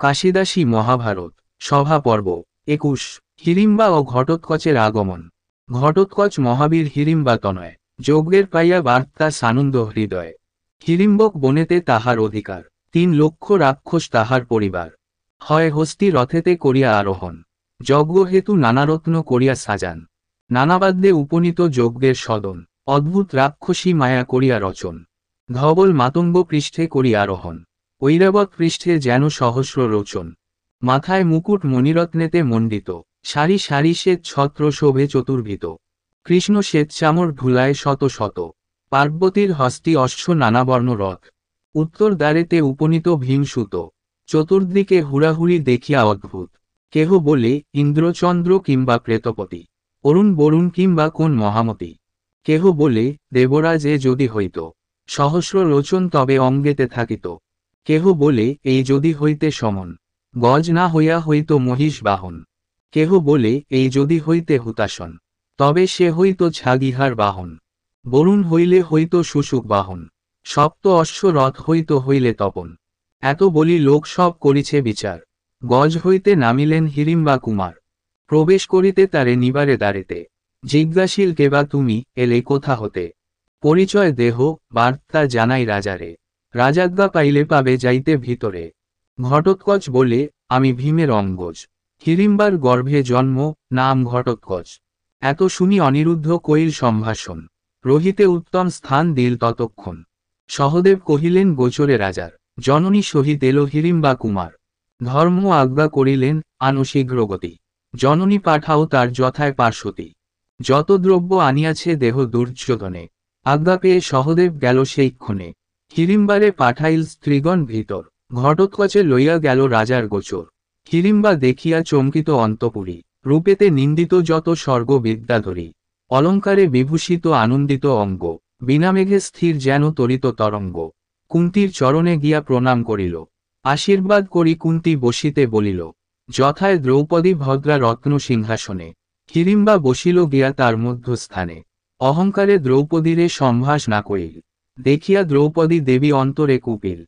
কাশিদাসী মহাভারত সভা পর্ব 21 হিড়িম্বা ও ঘটোৎকচের আগমন। ঘটোৎকচ মহাবীর হিড়িম্বা তনয়, যজ্ঞের পাইয়া বার্তা সানন্দ হৃদয়। হিড়িম্বক বনেতে তাহার অধিকার, 3,00,000 রাক্ষস তাহার পরিবার। হয় হস্তি রথেতে করিয়া আরোহণ, যজ্ঞহেতু নানারত্ন করিয়া সাজান। নানাবাদ্যে উপনীত যজ্ঞের সদন, অদ্ভুত রাক্ষসী মায়া করিয়া রচন। ধবল মাতঙ্গ পৃষ্ঠে করি আরোহণ, ঐরাবত পৃষ্ঠে যেন সহস্র রোচন। মাথায় মুকুট মণিরত্নেতে মণ্ডিত, সারি সারি শ্বেত ছত্র শোভে চতুর্ভিত। কৃষ্ণ শ্বেত চামর ধুলায় শত শত, পার্বতীর হস্তি অশ্ব নানাবর্ণ রথ। উত্তর দ্বারেতে উপনীত ভীমসুত, চতুর্দিকে হুড়াহুড়ি দেখিয়া অদ্ভুত। কেহ বলে ইন্দ্রচন্দ্র কিংবা প্রেতপতি, অরুণ বরুণ কিংবা কোন মহামতি। কেহ বলে দেবরাজ এ যদি হইত, সহস্র লোচন তবে অঙ্গেতে থাকিত। কেহ বলে এই যদি হইতে সমন, গজ না হইয়া হইত মহিষ বাহন। কেহ বলে এই যদি হইতে হুতাসন, তবে সে হইত ছাগিহার বাহন। বরুণ হইলে হইত শুশুক বাহন, সপ্ত অশ্ব রথ হইত হইলে তপন। এত বলি লোক সব করিছে বিচার, গজ হইতে নামিলেন হিড়িম্বা কুমার। প্রবেশ করিতে তারে নিবারে দ্বারেতে, জিজ্ঞাসিল কেবা তুমি এলে কোথা হতে। পরিচয় দেহ বার্তা জানাই রাজারে, রাজাজ্ঞা পাইলে পাবে যাইতে ভিতরে। ঘটোৎকচ বলে আমি ভীমের অঙ্গজ, হিড়িম্বার গর্ভে জন্ম, নাম ঘটোৎকচ। এত শুনি অনিরুদ্ধ কইল সম্ভাষণ, রহিতে উত্তম স্থান দিল ততক্ষণ। সহদেব কহিলেন গোচরে রাজার, জননী সহিত এলো হিড়িম্বা কুমার। ধর্ম আজ্ঞা করিলেন আনো শীঘ্রগতি, জননী পাঠাও তার যথায় পার্শ্বতী। যত দ্রব্য আনিয়াছে দেহ দুর্যোধনে, আজ্ঞা পেয়ে সহদেব গেল সেইক্ষণে। হিড়িম্বারে পাঠাইল স্ত্রীগণ ভিতর, ঘটোৎকচে লইয়া গেল রাজার গোচর। হিড়িম্বা দেখিয়া চমকিত অন্তপুরী, রূপেতে নিন্দিত যত স্বর্গ বিদ্যাধরী। অলঙ্কারে বিভূষিত আনন্দিত অঙ্গ, বিনামেঘে স্থির যেন তরিত তরঙ্গ। কুন্তীর চরণে গিয়া প্রণাম করিল, আশীর্বাদ করি কুন্তী বসিতে বলিল। যথায় দ্রৌপদী ভদ্রা রত্ন সিংহাসনে, হিড়িম্বা বসিল গিয়া তার মধ্যস্থানে। অহংকারে দ্রৌপদীরে সম্ভাস না করিল, দেখিয়া দ্রৌপদী দেবী অন্তরে কুপিল।